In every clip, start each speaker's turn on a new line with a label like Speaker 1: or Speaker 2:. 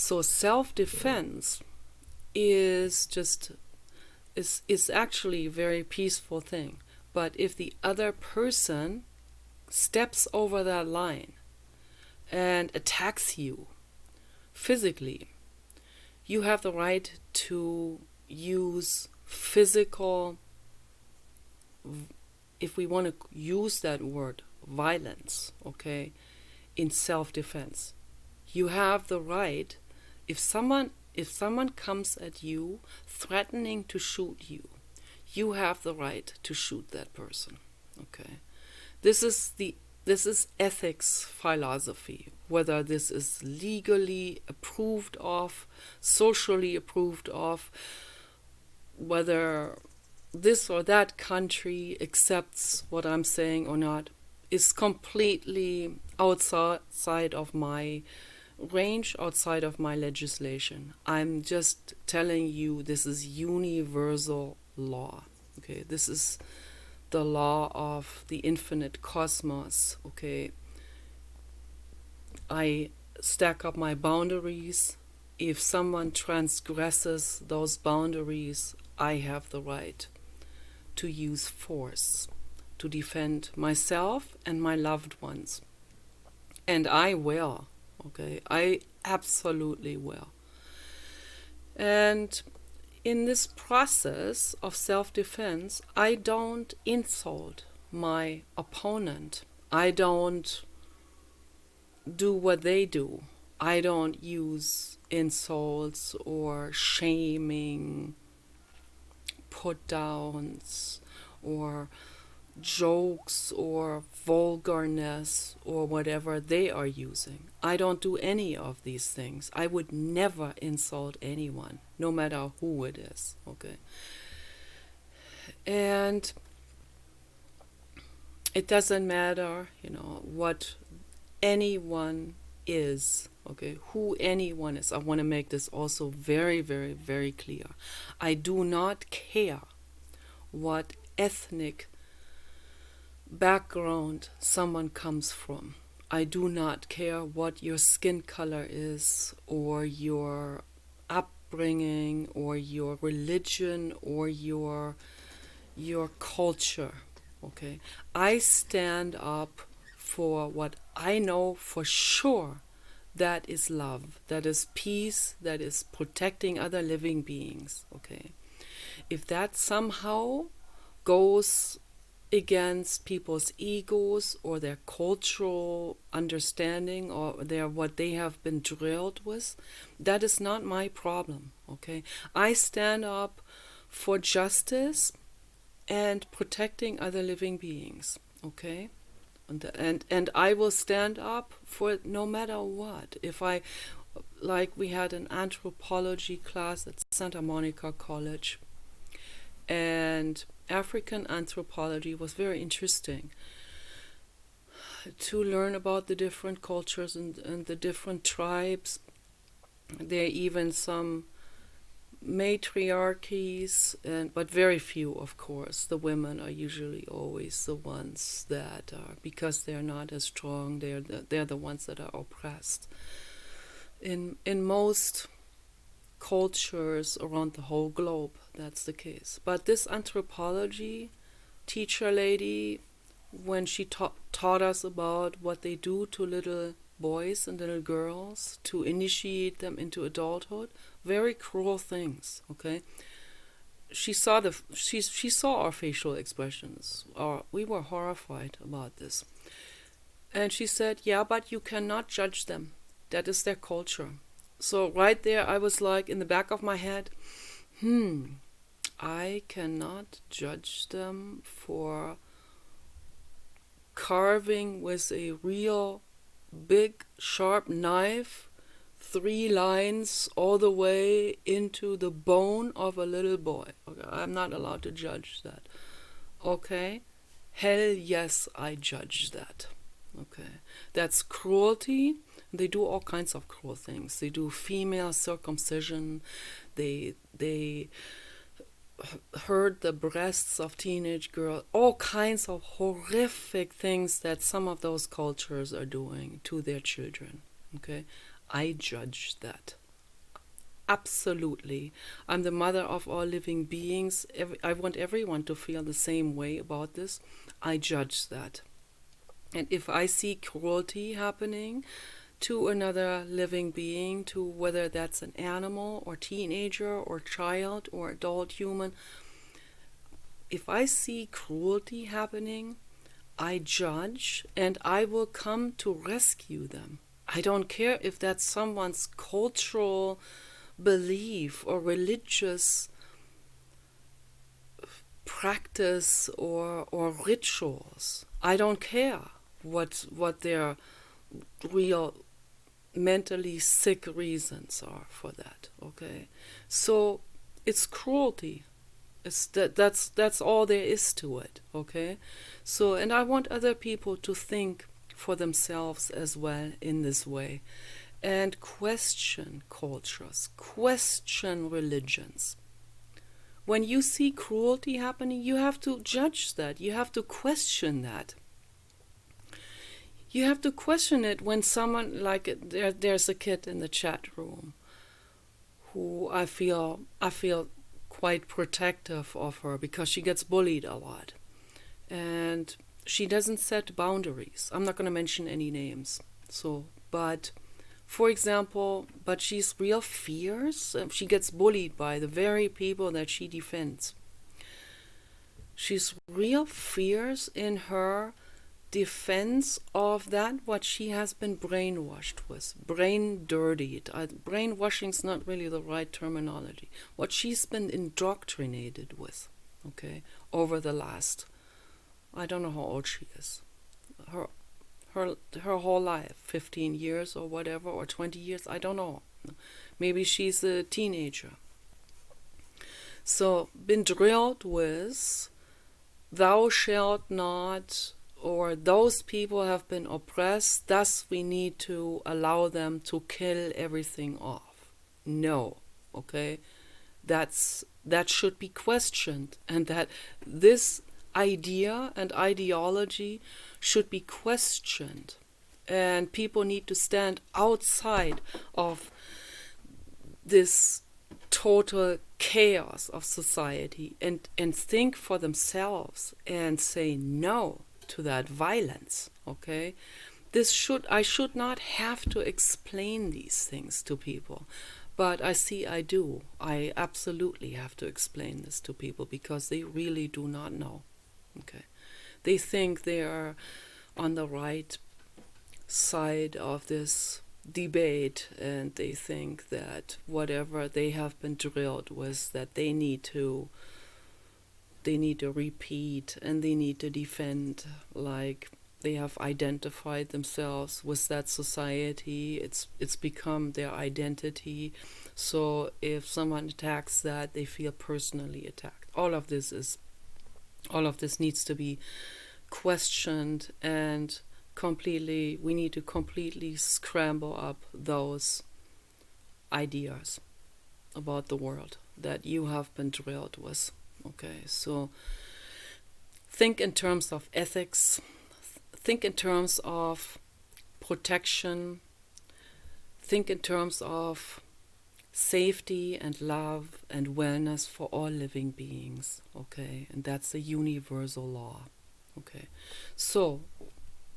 Speaker 1: So self-defense is just is actually a very peaceful thing. But if the other person steps over that line and attacks you physically, you have the right to use physical, if we want to use that word, violence, okay, in self-defense. You have the right, if someone comes at you threatening to shoot you, you have the right to shoot that person. Okay. This is ethics philosophy, whether this is legally approved of, socially approved of, whether this or that country accepts what I'm saying or not, is completely outside of my range, outside of my legislation. I'm just telling you this is universal law. Okay, this is the law of the infinite cosmos. Okay, I stack up my boundaries. If someone transgresses those boundaries, I have the right to use force to defend myself and my loved ones. And I will. Okay, I absolutely will. And in this process of self-defense, I don't insult my opponent. I don't do what they do. I don't use insults or shaming, put downs, or jokes or vulgarness or whatever they are using. I don't do any of these things. I would never insult anyone, no matter who it is. Okay. And it doesn't matter, what anyone is. Okay, who anyone is. I want to make this also very, very, very clear. I do not care what ethnic background someone comes from. I do not care what your skin color is, or your upbringing, or your religion, or your culture. Okay, I stand up for what I know for sure, that is love, that is peace, that is protecting other living beings. Okay, if that somehow goes against people's egos or their cultural understanding or what they have been drilled with, that is not my problem. Okay, I stand up for justice and protecting other living beings. Okay, and I will stand up for it no matter what. If we had an anthropology class at Santa Monica College, and African anthropology was very interesting to learn about the different cultures and the different tribes. There are even some matriarchies, but very few, of course. The women are usually always the ones that are, because they're not as strong, they're the ones that are oppressed. In most cultures around the whole globe, that's the case. But this anthropology teacher lady, when she taught us about what they do to little boys and little girls to initiate them into adulthood, very cruel things. Okay, she saw our facial expressions. We were horrified about this, and she said, "Yeah, but you cannot judge them. That is their culture." So right there, I was like, in the back of my head, I cannot judge them for carving with a real big sharp knife 3 lines all the way into the bone of a little boy. Okay, I'm not allowed to judge that. Okay, hell yes, I judge that. Okay, that's cruelty. They do all kinds of cruel things. They do female circumcision. They hurt the breasts of teenage girls. All kinds of horrific things that some of those cultures are doing to their children. Okay, I judge that. Absolutely. I'm the mother of all living beings. I want everyone to feel the same way about this. I judge that. And if I see cruelty happening to another living being, to whether that's an animal or teenager or child or adult human, if I see cruelty happening, I judge and I will come to rescue them. I don't care if that's someone's cultural belief or religious practice or rituals. I don't care what their real mentally sick reasons are for that. Okay, so it's cruelty. That's all there is to it. Okay, so and I want other people to think for themselves as well in this way, and question cultures, question religions. When you see cruelty happening, you have to judge that. You have to question that. You have to question it when someone, like there's a kid in the chat room who I feel quite protective of her because she gets bullied a lot. And she doesn't set boundaries. I'm not going to mention any names. But for example, but she's real fierce. She gets bullied by the very people that she defends. She's real fierce in her defense of that what she has been brainwashed with, brain dirtied. Brainwashing's not really the right terminology. What she's been indoctrinated with, okay, over the last, I don't know how old she is. Her whole life, 15 years or whatever, or 20 years, I don't know. Maybe she's a teenager. So, been drilled with, thou shalt not, or those people have been oppressed, thus we need to allow them to kill everything off. No, okay? That should be questioned, and that this idea and ideology should be questioned, and people need to stand outside of this total chaos of society and think for themselves and say no to that violence. Okay, I should not have to explain these things to people, but I do. I absolutely have to explain this to people because they really do not know. Okay, they think they are on the right side of this debate, and they think that whatever they have been drilled with, that they need to repeat and they need to defend, like they have identified themselves with that society. It's become their identity. So if someone attacks that, they feel personally attacked. All of this needs to be questioned, and we need to completely scramble up those ideas about the world that you have been drilled with. Okay, so think in terms of ethics, think in terms of protection, think in terms of safety and love and wellness for all living beings. Okay, and that's a universal law. Okay, so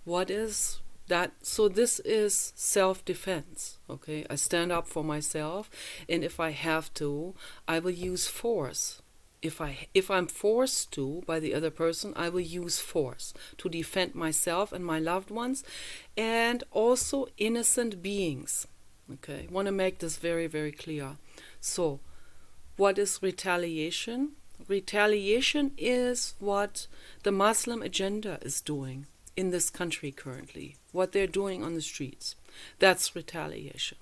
Speaker 1: what is that? So this is self-defense. Okay, I stand up for myself, and if I have to, I will use force. If I'm forced to by the other person, I will use force to defend myself and my loved ones, and also innocent beings. Okay, I want to make this very, very clear. So, what is retaliation? Retaliation is what the Muslim agenda is doing in this country currently, what they're doing on the streets. That's retaliation.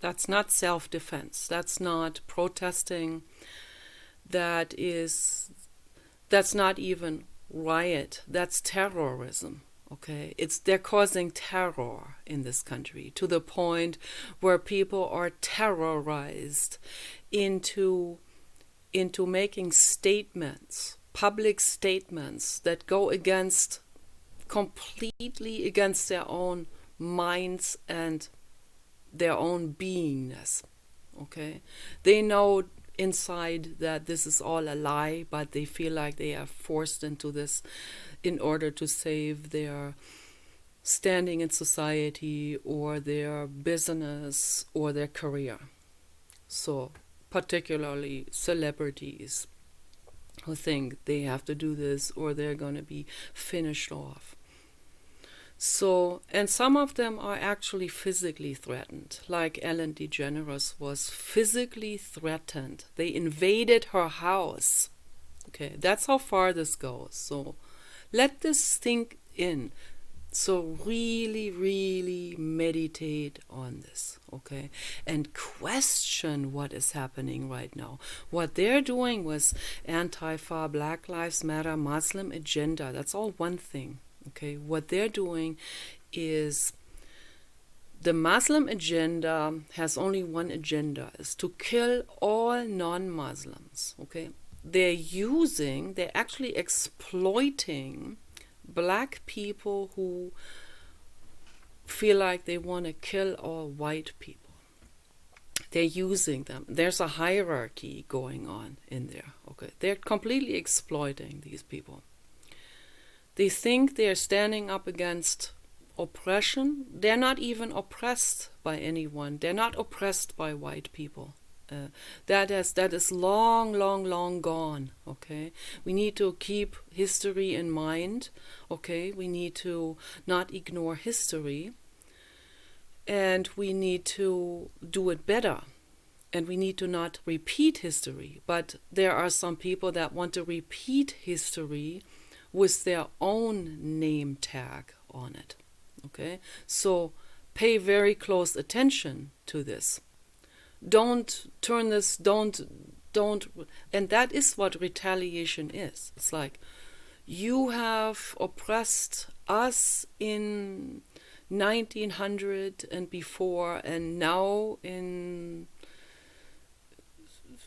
Speaker 1: That's not self-defense. That's not protesting. That's not even riot. That's terrorism. Okay, they're causing terror in this country to the point where people are terrorized into making statements, public statements that go completely against their own minds and their own beingness. okay? They know inside that this is all a lie, but they feel like they are forced into this in order to save their standing in society or their business or their career. So particularly celebrities who think they have to do this or they're going to be finished off. So, and some of them are actually physically threatened, like Ellen DeGeneres was physically threatened. They invaded her house. Okay, that's how far this goes. So let this sink in. So really, really meditate on this, okay? And question what is happening right now. What they're doing was Antifa, Black Lives Matter, Muslim agenda. That's all one thing, okay? What they're doing is the Muslim agenda has only one agenda, is to kill all non-Muslims, okay? They're actually exploiting black people who feel like they want to kill all white people. They're using them. There's a hierarchy going on in there. Okay, they're completely exploiting these people. They think they're standing up against oppression. They're not even oppressed by anyone. They're not oppressed by white people. That is long gone. Okay, we need to keep history in mind. Okay, we need to not ignore history, and we need to do it better, and we need to not repeat history. But there are some people that want to repeat history with their own name tag on it. Okay, so pay very close attention to this. Don't turn this, don't, and that is what retaliation is. It's like, you have oppressed us in 1900 and before, and now in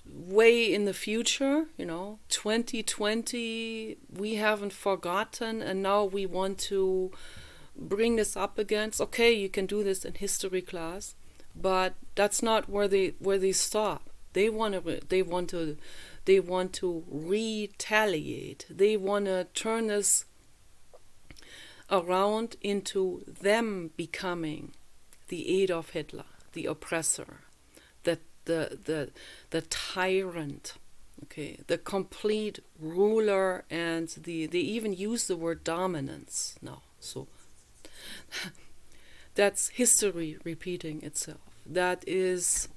Speaker 1: way in the future, 2020, we haven't forgotten, and now we want to bring this up against. Okay, you can do this in history class, but that's not where they stop. They want to retaliate. They want to turn this around into them becoming the Adolf Hitler, the oppressor, the tyrant, okay, the complete ruler, and they even use the word dominance now. So that's history repeating itself. That's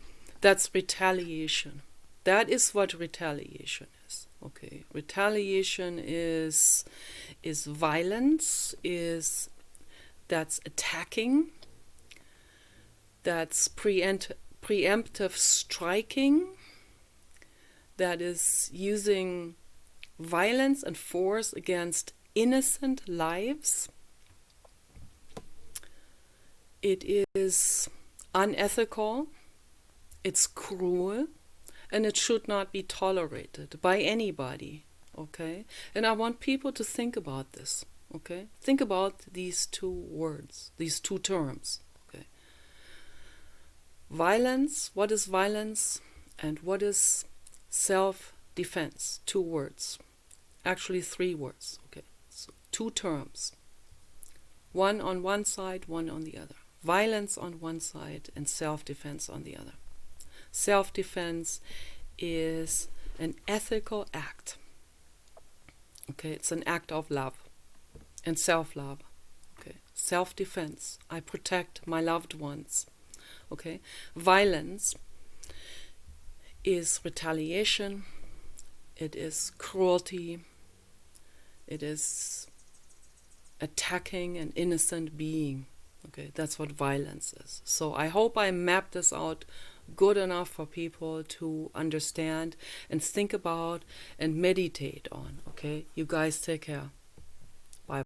Speaker 1: retaliation. That is what retaliation is. Okay, retaliation is violence. That's attacking. That's preemptive striking. That is using violence and force against innocent lives. It is unethical, it's cruel, and it should not be tolerated by anybody, okay? And I want people to think about this, okay? Think about these two words, these two terms, okay? Violence, what is violence, and what is self-defense? 2 words, actually 3 words, okay? So 2 terms, one on one side, one on the other. Violence on one side and self-defense on the other. Self-defense is an ethical act. Okay, it's an act of love and self-love. Okay, self-defense. I protect my loved ones. Okay, violence is retaliation. It is cruelty. It is attacking an innocent being. Okay, that's what violence is. So I hope I mapped this out good enough for people to understand and think about and meditate on. Okay, you guys take care.